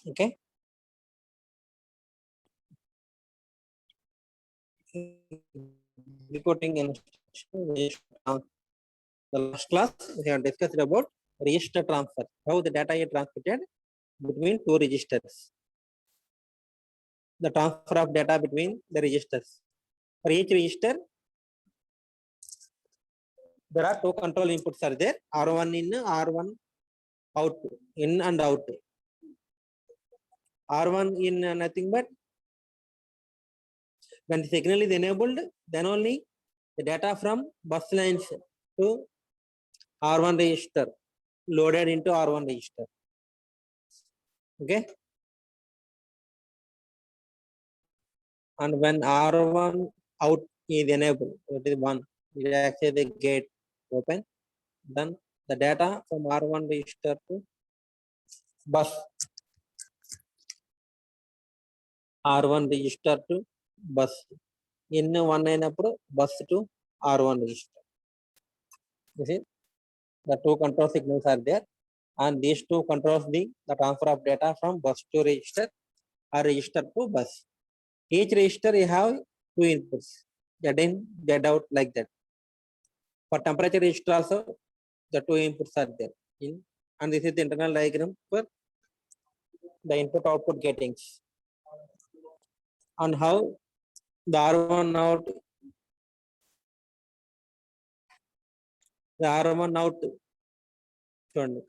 Okay. Reporting instruction. The last class we have discussed about register transfer, how the data is transmitted between two registers. The transfer of data between the registers. For each register, there are two control inputs are there, R1 in, R1 out, in and out. R1 in nothing but when the signal is enabled, then only the data from bus lines to R1 register loaded into R1 register. Okay. And when R1 out is enabled, it is one, it actually the gate open, then the data from R1 register to bus R1 register to bus in one అయినప్పుడు bus to R1 register. You see, the two control signals are there, and these two controls the transfer of data from bus to register or register to bus. Each register you have two inputs, get in, get out, like that. For temperature register also, the two inputs are there in, and this is the internal diagram for the input output gettings, and how the R1 out, the R1 out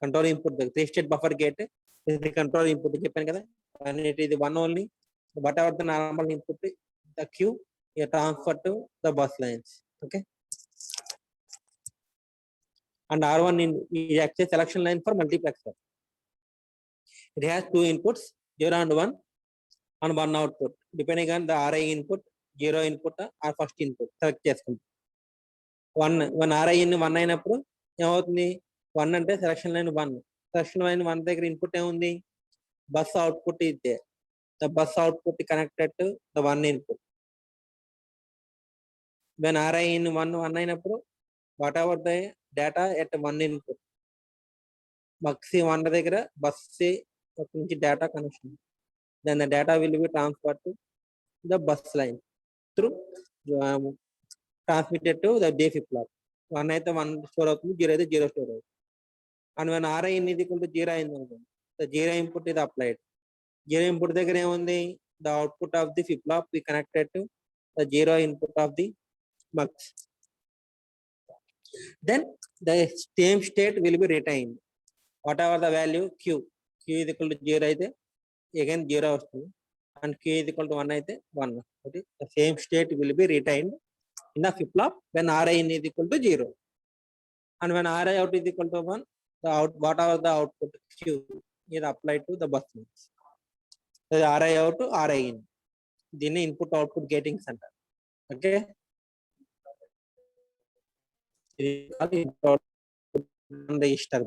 control input, the 3-state buffer gate is the control input, and it is the one only, whatever the normal input, the Q you transfer to the bus lines. Okay. And R1 in is actually selection line for multiplexer. It has two inputs, 0 and 1, and one output, depending on the RI input, 0 input or first input. Select చేసుకుంటాం. One RI in 1 అయినప్పుడు ఏమవుతుంది, 1 అంటే selection line 1. Selection line 1 దగ్గర input ఏముంది, bus output is there. The bus output connected to the one input. When RI in 1 అయినప్పుడు whatever the data at one input, maxi 1 దగ్గర bus నుంచి data connection, then the data will be transferred to the bus line through transmitted to the day flip-flop. 1 అయితే 1 store అవుతుంది, 0 అయితే 0 store అవుతుంది. And when RI in is equal to 0 అయింది అనుకోండి, the 0 input is applied. 0 input దగ్గర ఏముంది, the output of the flip-flop we connected to the 0 input of the mux. Then the same state will be retained. Whatever the value Q is equal to 0 అయితే again 0 వస్తుంది, and Q is equal to 1 అయితే 1. Okay. The same state will be retained in the flip-flop when RI in is equal to 0. And when RI out is equal to 1, the whatever the output Q is applied to the bus lines. The RI out to RI in. దీన్ని input output గేటింగ్స్ అంటారు. Okay. Register.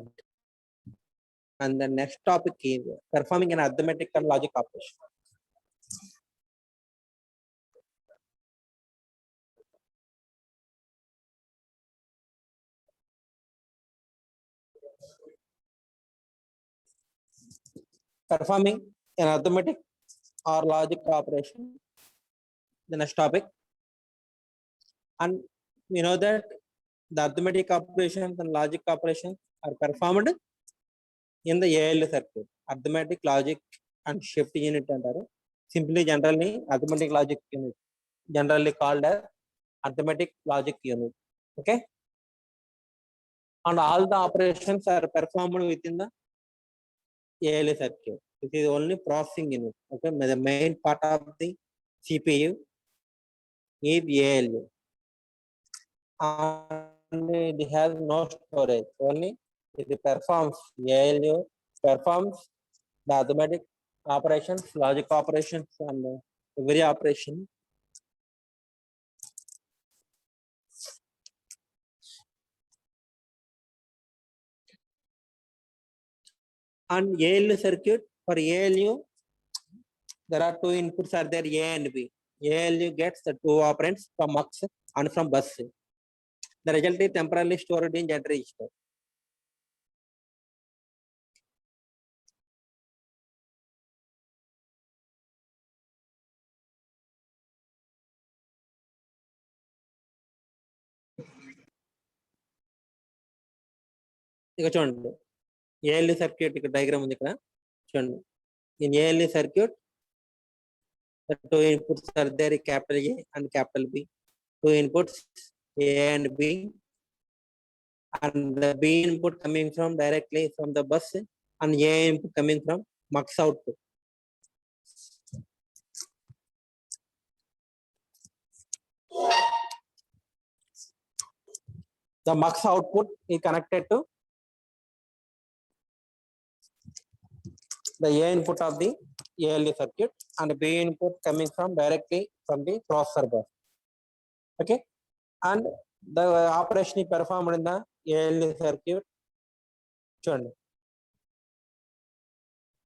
And the next topic is performing an arithmetic and logic operation. Performing an arithmetic or logic operation, the next topic. And we know that the arithmetic operations and logic operations are performed in the ALU circuit, arithmetic, logic and shift unit antaru. Simply generally arithmetic logic unit, generally called as arithmetic logic unit. Okay. And all the operations are performed within the ALU circuit. It is only processing unit. Okay. The main part of the CPU is ALU, and it has no storage. Only it performs, ALU performs the arithmetic operations, logic operations, and every operation. And ALU circuit, for ALU, there are two inputs are there, A and B. ALU gets the two operands from mux and from bus. The result is temporarily stored in Z register. ఇక చూడండి ALE circuit ఇక్కడ diagram ఉంది ఇక్కడ చూడండి. In ALE circuit the two inputs are there, capital A and capital B. Two inputs A and B, and the B input coming from directly from the bus and A input coming from mux output. The mux output is connected to the A input of the ALD circuit and B input coming from directly from the processor bus. Okay, and the operation is performed in the ALD circuit.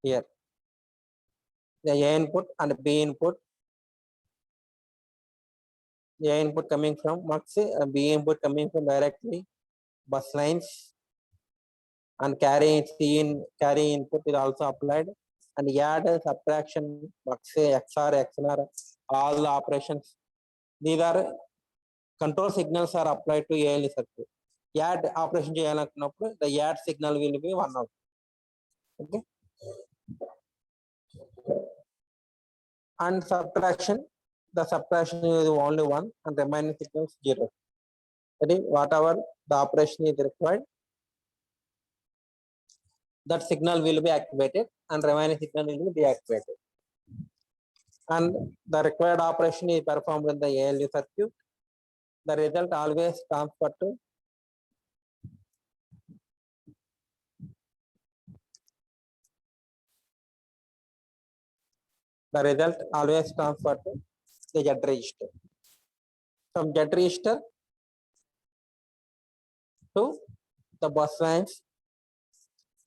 Here, the A input and B input. A input coming from mux, B input coming from directly bus lines, and carry input is also applied, and add, subtraction, mux, XR, XNR, all the operations. These are control signals are applied to ALD circuit. Add operation చేయాలనుకున్నప్పుడు the add signal will be 1 out. Okay, and subtraction, the subtraction is only 1 and remaining signals 0. That is whatever the operation is required, that signal will be activated and remaining signal will be deactivated. And the required operation is performed in the ALD circuit. The result always transferred to the Z register. From Z register to the bus lines,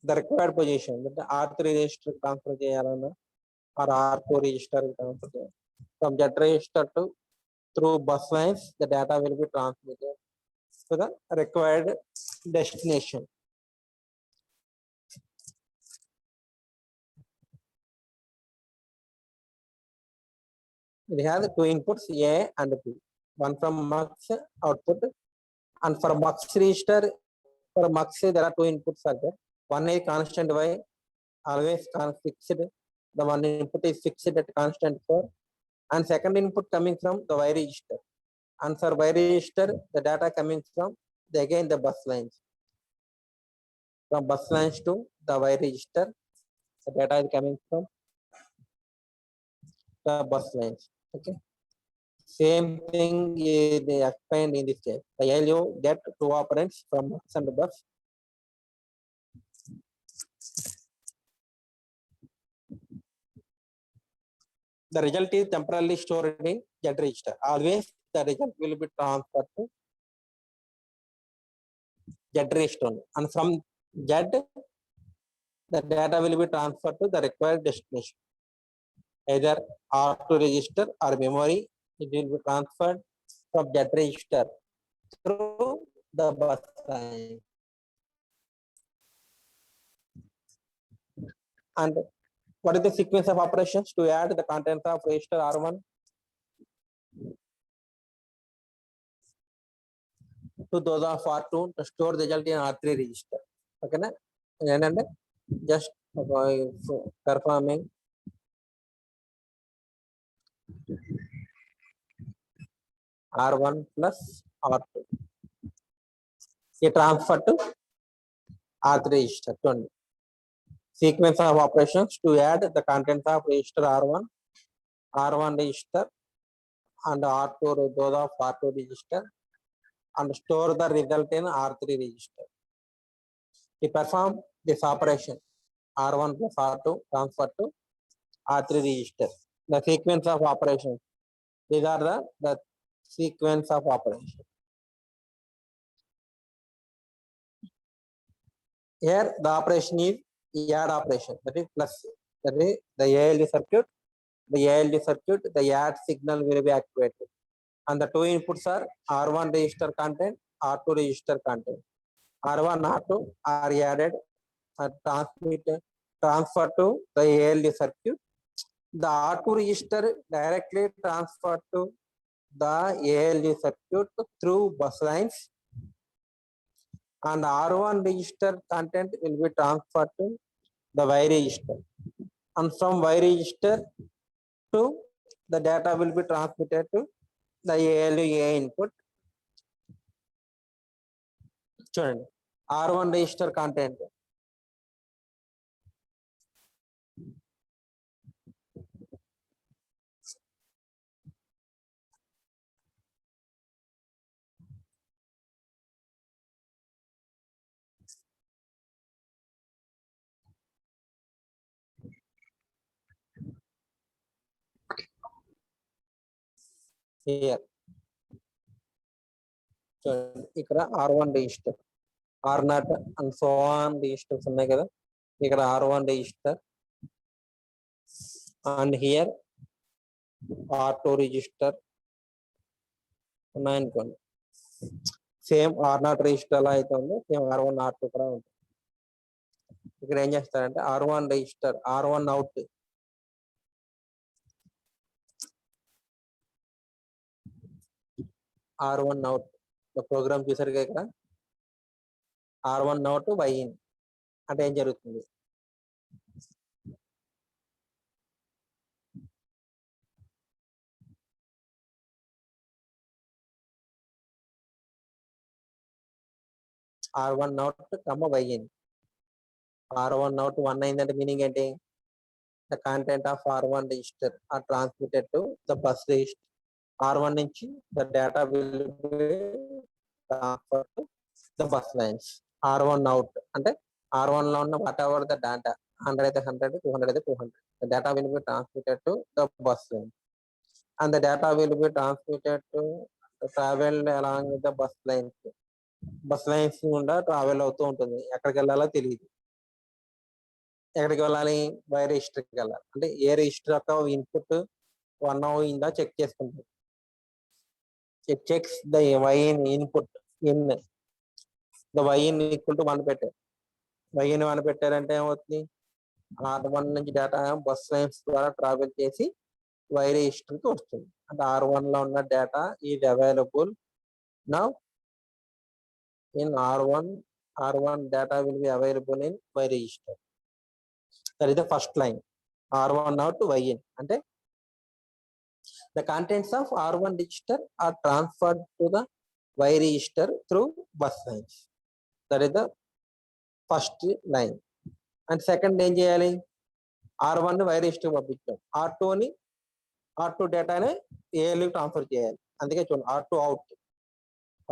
the required position, that the R3 register transfer cheyalana or R4 register transfer cheyalana. From Z register to through bus lines, the data will be transmitted to the required destination. It has two inputs A and B, one from mux output, and for mux register, for mux there are two inputs are there. One is constant Y, always fixed. The one input is fixed at constant 4, and second input coming from the Y register. And for Y register, the data coming from again the bus lines. From bus lines to the Y register, the data is coming from the bus lines. Okay, same thing is explained in this case. The LU get two operands from mux and bus. The result is temporarily stored in Z register. Always the result will be transferred to Z register, and from Z, the data will be transferred to the required destination. Either R2 register or memory, it will be transferred from Z register through the bus line. And what is the sequence of operations to add the contents of register R1 to those of R2 to store the result in R3 register? Okay, na? And just performing R1 plus R2. It transfer to R3 register. 20. Sequence of operations to add the contents of register R1 register and R2, those of R2 register, and store the result in R3 register. To perform this operation, R1 plus R2 transfer to R3 register. The sequence of operations. These are the sequence of operations. Here the operation is add operation, that is plus. That is the ALD circuit. The ALD circuit, the add signal will be activated, and the two inputs are R1 register content, R2 register content. R1, R2 are added and transfer to the ALD circuit. The R2 register directly transferred to the ALD circuit through bus lines, and R1 register content will be transferred to the Y register, and from Y register to the data will be transmitted to the ALU A input. చూడండి R1 register content here. చూడండి ఇక్కడ R1 register R0 and so on registers ఉన్నాయి కదా, ఇక్కడ R1 register and here R2 register ఉన్నాయనుకోండి. Same R0 register ఎలా అయితే ఉందో సేమ్ R1 R2 కూడా ఉంటుంది. ఇక్కడ ఏం చేస్తారంటే R1 register R1 out R1 out programme చూసారుగా ఇక్కడ R1 out Y in అంటే ఏం జరుగుతుంది, R1 out Y in. R1 out 1 అయిందంటే మీనింగ్ ఏంటి, the content of R1 register are transmitted to the bus register. R1 నుంచి the data will be transferred to the bus lines. R1 out అంటే R1 లో ఉన్న whatever the data 100 అయితే 100, 200 అయితే 200. The data will be transmitted to the bus line, and the data will be transmitted to travel along with the bus lines. Bus lines గుండా travel అవుతూ ఉంటుంది, ఎక్కడికి వెళ్ళాలో తెలియదు. ఎక్కడికి వెళ్ళాలి, వై రిజిస్టర్కి వెళ్ళాలి. అంటే ఏ రిజిస్టర్ యొక్క ఇన్పుట్ 1 అయిందా చెక్ చేసుకుంటుంది. It checks the Y in input in the Y in equal to 1 పెట్టారు. వై ఇన్ 1 పెట్టారంటే ఏమవుతుంది, R1 నుంచి డేటా బస్ లైన్స్ ద్వారా ట్రావెల్ చేసి వై రిజిస్టర్కి వస్తుంది. అంటే R1 లో ఉన్న data is available now in R1 data will be available in Y register. That is the first line. R1 out to Y in. And the contents of R1 register are transferred to the Y register through bus lines. That is the first line. And second ఏం చేయాలి, R1 Y register పంపించాం, R2 data ని ALU transfer చేయాలి. అందుకే చూడండి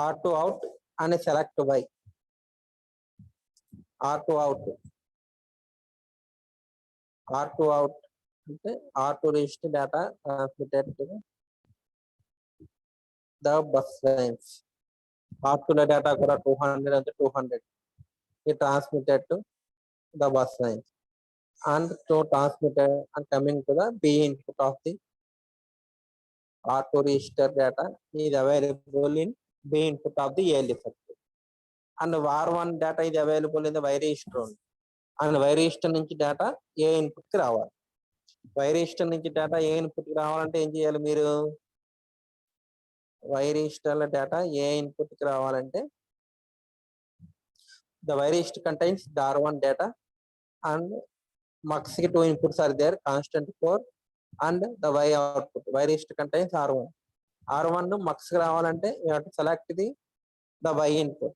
R2 out and select Y. R2 out అంటే R2 register data transmitted to the bus lines. R2 data కూడా 200 అంటే 200 it transmitted to the bus lines, and to transmitted and coming to the B input of the R2 register data is available in B input of the ALU circuit, and R1 data is available in the Y register, and Y register నుంచి data ఏ input కి రావాలి. Y register నుంచి data ఏ input కి రావాలంటే ఏం చేయాలి మీరు, Y register లో డేటా ఏ ఇన్పుట్ కి రావాలంటే the Y register contains the R1 data and mux కి 2 inputs are there, constant 4 and the Y output. Y register contains R1 mux కి రావాలంటే you have to select the Y input.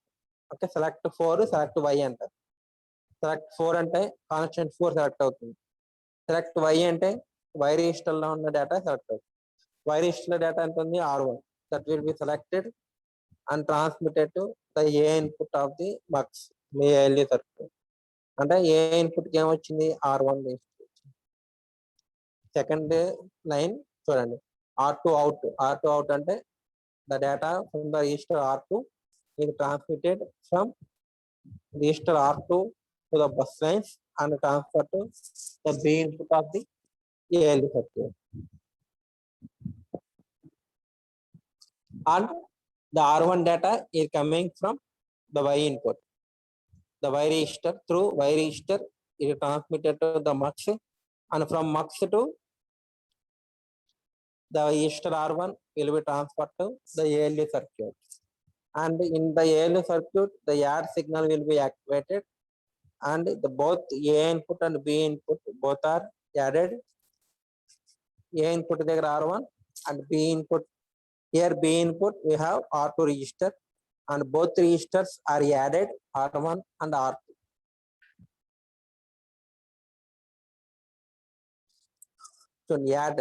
Okay, select 4, select Y అంటారు. select 4 అంటే constant 4 select అవుతుంది. select Y అంటే Y register లో ఉన్న data select అవుతుంది. Y register data ఎంత ఉంది, R1. that will be selected and transmitted to the A input of the mux me ALU circuit. అంటే ఏ ఇన్పుట్ కి ఏమొచ్చింది, R1 register. సెకండ్ లైన్ చూడండి, R2 out అంటే the data from the register R2 is transmitted from register R2 to the bus lines and transferred to the B input of the ALU circuit. And the R1 data is coming from the Y input. The Y register, through Y register it is transmitted to the mux, and from mux to the register R1 will be transferred to the ALU circuit. and in the ALU circuit, the add signal will be activated, and the both A input and B input both are added. A input there R1 and B input. Here B input we have R2 register, and both registers are added R1 and R2. So add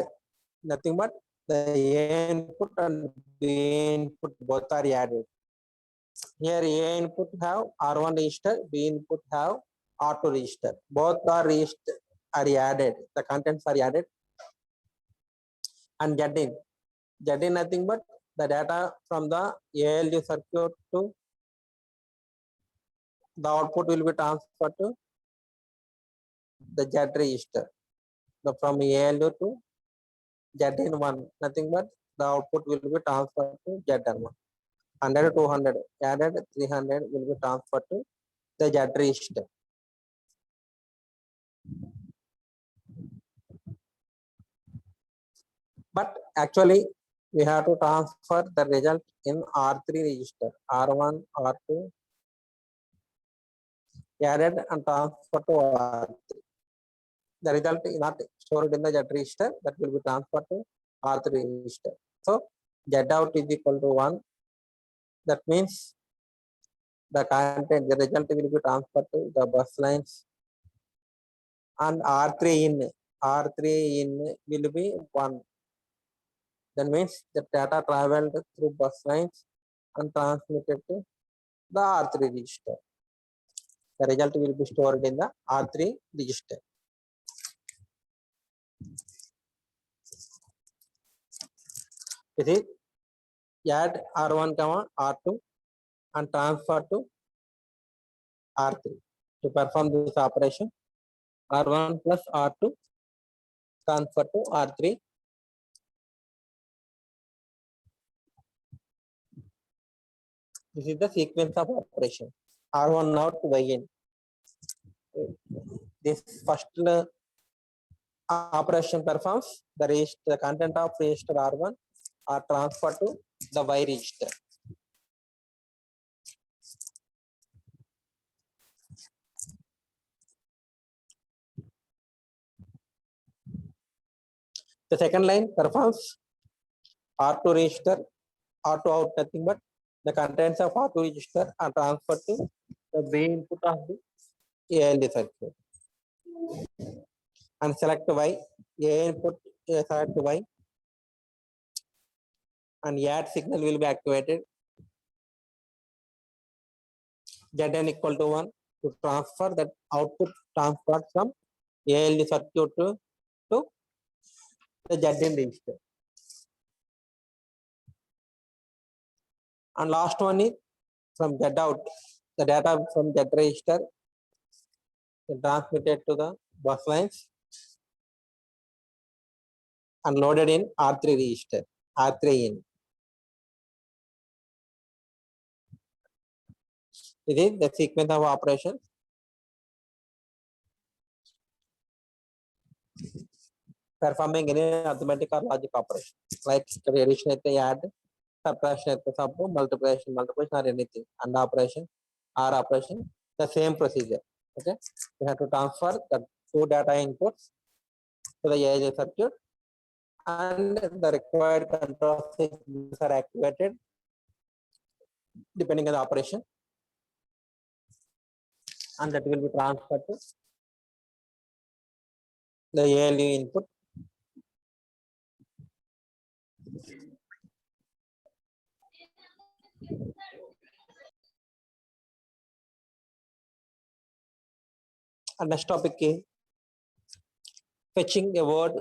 nothing but the A input and B input both are added. Here A input have R1 register, B input have R2 register. Both are register are added. The contents are added. And Z in nothing but the data from the ALU circuit to the output will be transferred to the Z register. The from ALU to ZN1, nothing but the output will be transferred to ZN1. 100, 200, added 300 will be transferred to the Z register. But actually, we have to transfer the result in R3 register, R1, R2, added and transferred to R3. The result is not stored in the Z register, that will be transferred to R3 register. So Z out is equal to 1. That means the content, the result will be transferred to the bus lines, and R3 in will be 1. That means the data traveled through bus lines and transmitted to the R3 register. The result will be stored in the R3 register. This is add R1, R2 and transfer to R3. To perform this operation, R1 plus R2 transfer to R3. This is the sequence of operation. R1 out to Yn. This first operation performs, the content of register R1 are transferred to the Y register. The second line performs R2 register, R2 out, nothing but the contents of R2 register are transferred to the B input of the ALD circuit. And select Y, A input, select Y, and add signal will be activated. Zn equal to 1 to transfer that output transferred from ALD circuit to the Zn register. And last one is from Z out, the data from Z register is transmitted to the bus lines and loaded in R3 register, R3 in. This is the sequence of operations. Performing any arithmetic or logic operation, like addition at the add, subtraction at the sub, multiplication or anything, and operation or operation, the same procedure. Okay, we have to transfer the two data inputs to the ALU circuit, and the required control signals are activated depending on the operation, and that will be transferred to the ALU input. And next topic is fetching a word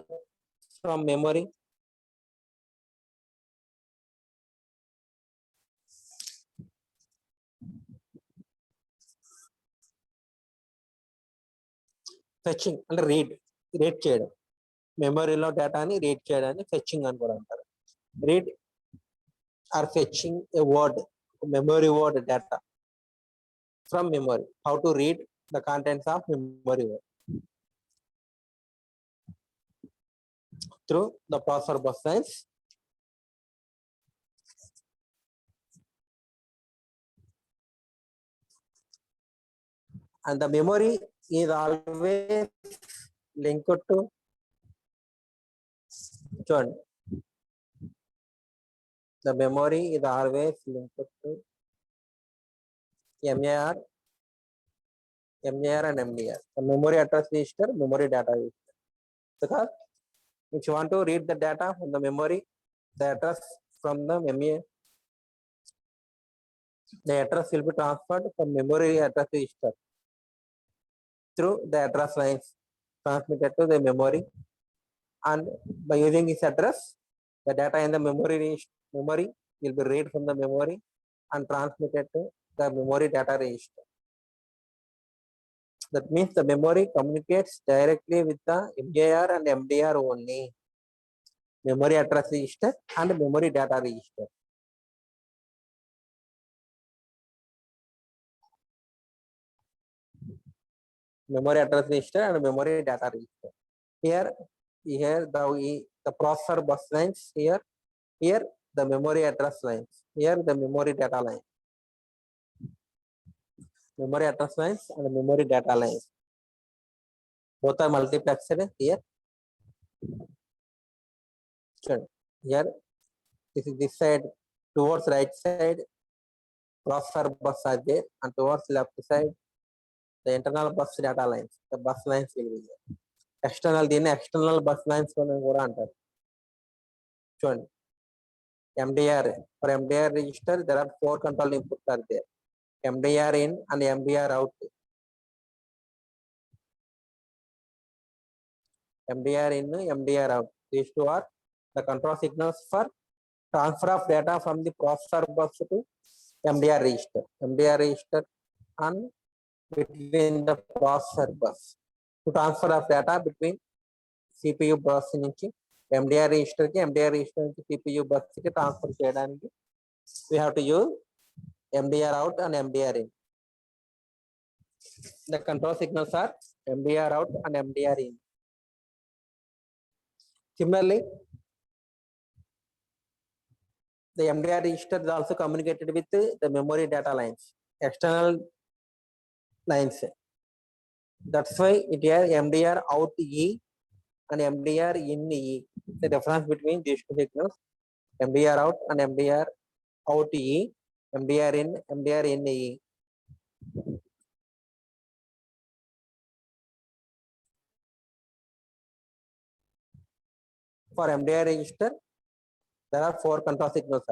from memory. Fetching and read చేయడం, మెమరీలో డేటాని read చేయడాన్ని fetching అని కూడా అంటారు. Read or fetching a word, memory word data from memory. How to read the contents of memory word through the processor bus lines. and the memory is always linked to John. The memory is always linked to MAR, and MDR. The memory address register, memory data register. Because if you want to read the data from the memory, the address from the MA, the address will be transferred from memory address register through the address lines transmitted to the memory, and by using this address, the data in the memory will be read from the memory and transmitted to the memory data register. That means the memory communicates directly with the MAR and MDR only. Memory address register and memory data register. Memory address register and memory data register. Here the processor bus lines. Here the memory address lines. Here the memory data line. Memory address lines and memory data lines. Both are multiplexed here. Here, this is this side, towards right side, processor bus are there, and towards left side, the internal bus data lines. The bus lines will be there. External bus lines under. MDR. For MDR register, there are 4 control inputs are there. MDR in and MDR out. MDR in, MDR out. These two are the control signals for transfer of data from the processor bus to MDR register. MDR register and between the processor bus. To transfer of data between CPU bus నుంచి MDR register కి, MDR register నుంచి CPU bus కి transfer చేయడానికి we have to use MDR out and MDR in. The control signals are MDR out and MDR in. Similarly, the MDR register is also communicated with the memory data lines, external lines. That's why it has MDR out E and MDR in E. The difference between these two signals, MDR out and MDR out E, MDR in E. For MDR register, there are 4 control signals.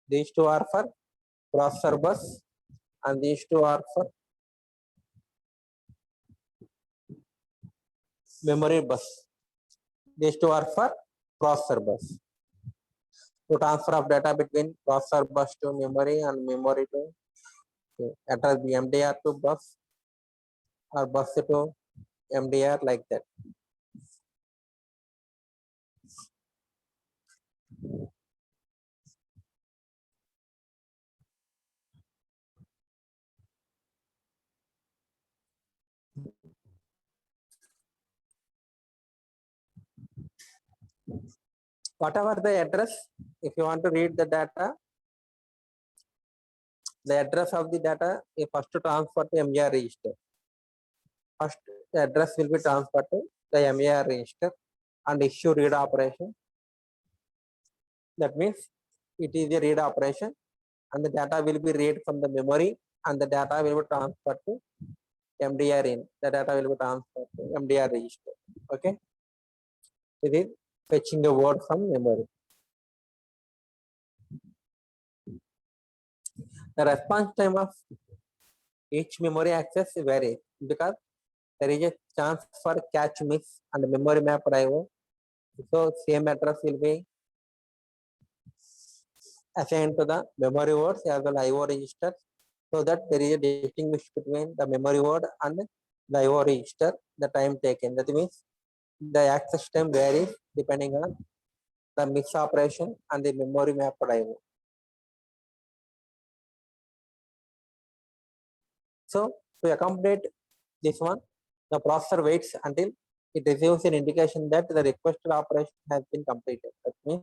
These two are for processor bus and these two are for memory bus. These two are for processor bus. To transfer of data between processor bus to memory and memory to address the MDR to bus or bus to MDR, like that. Whatever the address, if you want to read the data, the address of the data is first to transfer to MAR register. First, the address will be transferred to the MAR register and issue read operation. That means it is a read operation and the data will be read from the memory and the data will be transferred to MDR in. The data will be transferred to MDR register. Okay. It is fetching a word from memory. The response time of each memory access varies because there is a chance for catch miss and memory map IO. So same address will be assigned to the memory words as well IO registers, so that there is a distinguish between the memory word and the IO register, the time taken. That means the access time varies depending on the mix operation and the memory map IO. So to accommodate this one, the processor waits until it receives an indication that the requested operation has been completed. That means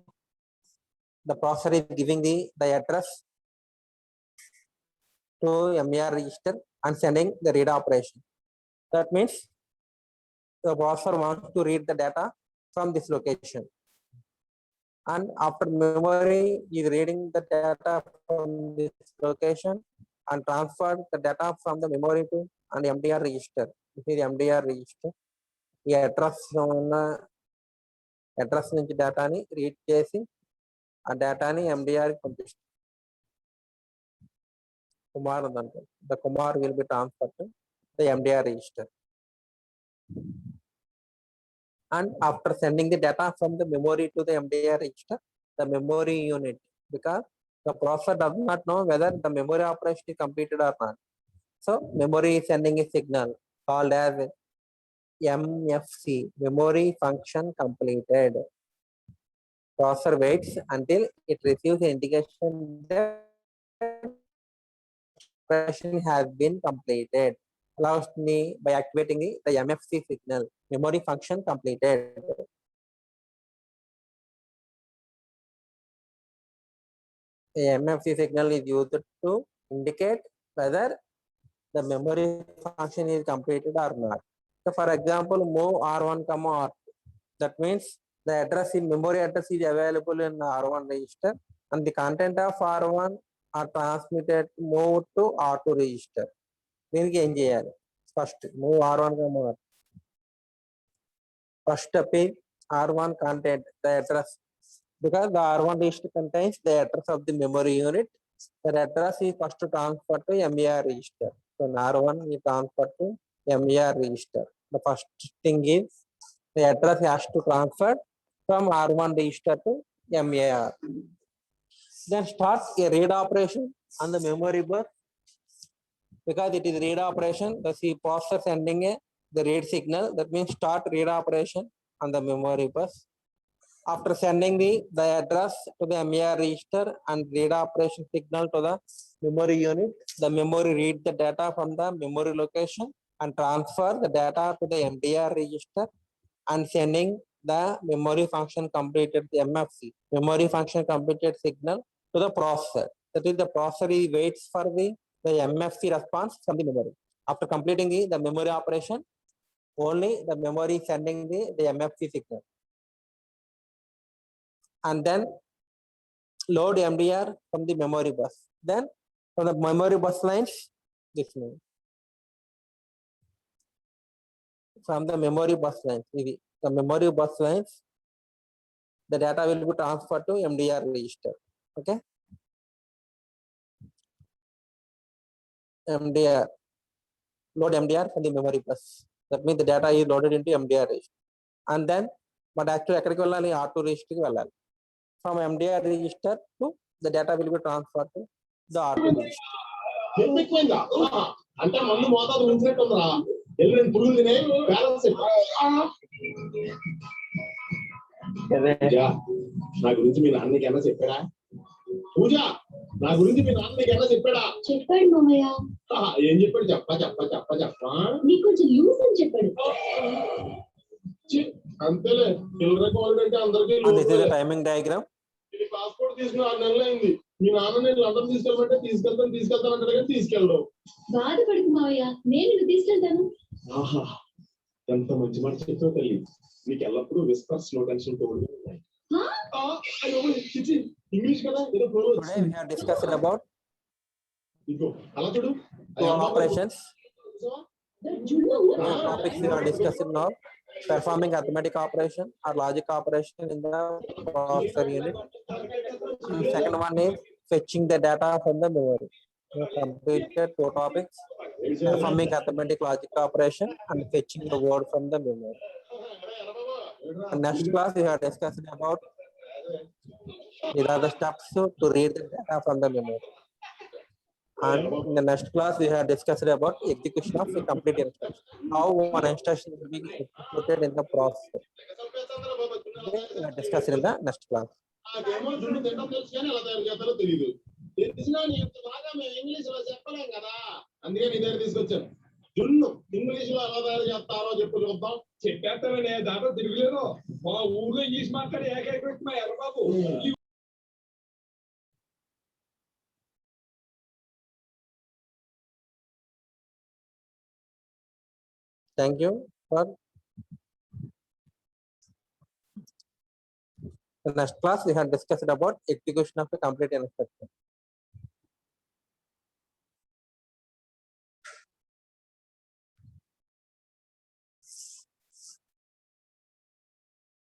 the processor is giving the address to MAR register and sending the read operation. That means the processor wants to read the data from this location. And after memory is reading the data from this location and transfer the data from the memory to an MDR register. This is MDR register. ఈ address ఉన్న address నుంచి డేటాని read చేసి ఆ డేటాని MDR పంపిస్తుంది. కుమార్ ఉందంటే the Kumar will be transfer to the MDR register. And after sending the data from the memory to the MDR register, the memory unit, because the processor does not know whether the memory operation is completed or not. So memory is sending a signal called as MFC, memory function completed. Processor waits until it receives an indication that operation has been completed. Allows me by activating the MFC signal, memory function completed. The MFC signal is used to indicate whether the memory function is completed or not. So for example, move R1, R2. That means the address in memory address is available in R1 register and the content of R1 are transmitted move to R2 register. దీనికి ఏం చేయాలి? First move R1 R2. First step is R1 content, the address, because the R1 register contains the address of the memory unit. That address is first transferred to MER register. So in R1 is transferred to MER register. The first thing is the address has to transfer from R1 register to MER. Then start a read operation on the memory bus. Because it is read operation, the C processor sending the read signal. That means start read operation on the memory bus. After sending the address to the MER register and read operation signal to the memory unit, the memory read the data from the memory location and transfer the data to the MDR register and sending the memory function completed, the MFC, memory function completed signal to the processor. That is, the processor waits for the MFC response from the memory. After completing the memory operation, only the memory sending the MFC signal. And then load MDR from the memory bus. Then from the memory bus lines, this means from the memory bus lines, the memory bus lines, the data will be transferred to MDR register. Okay. MDR, load MDR from the memory bus. That means the data is loaded into MDR register. And then, but actually, R2 register కి from MDR register to the data will be transferred to the R2 register. అంటే మందు మోతాదు ఉంచినట్టుందిరా ఎల్లుండి పురుగులు తినే balance నా గురించి మీ నాన్నకి ఏమన్నా చెప్పాడా? పూజ నా గురించి మీ నాన్నకి ఏమన్నా చెప్పాడా? చెప్పాడు మామయ్య. ఏం చెప్పాడు? చెప్ప నీకు కొంచెం లూజ్ అని చెప్పాడు. అంతేలే చిల్డ్రన్ కాలేజ్ అంటే అందరికీ టైమింగ్ డయాగ్రామ్. ఇది పాస్పోర్ట్ తీసుకుని 6 నెలలు అయింది. మీ నాన్న నేను లండన్ తీసుకెళ్ళమంటే తీసుకెళ్తాను అంటాడు కానీ తీసుకెళ్ళడు. బాధపడకు మావయ్య, నేను తీసుకెళ్తాను. ఆహా, ఎంత మంచి మాట చెప్పావు తల్లి. నీకు ఎల్లప్పుడూ విస్పర్స్ నో టెన్షన్ తో ఉన్నాయి. ఇంగ్లీష్ కదా ఏదో Today we have discussed about అలా చూడు operations. Topics we are discussing now: performing arithmetic operation or logic operation in the processor unit. And second one is fetching the data from the memory. We have completed 2 topics: performing arithmetic logic operation and fetching the word from the memory. And next class we have discussed about these are the steps to read the data from the memory. And in the next class we have discussed about execution of a complete instruction, how one instruction will be executed in the processor. We are discussing in the next class. English లో చెప్పలేం కదా, అందుకే నీ దగ్గర తీసుకొచ్చాను. జున్ను English లో ఎలా తయారు చేస్తారో చెప్పు చూద్దాం. చెప్పేస్తామని దాంట్లో తిరుగులేదు. మా ఊర్లో ఇంగ్లీష్ మాట్లాడి ఏకైక బాబు. Thank you for the next class. We have discussed about execution of a complete instruction.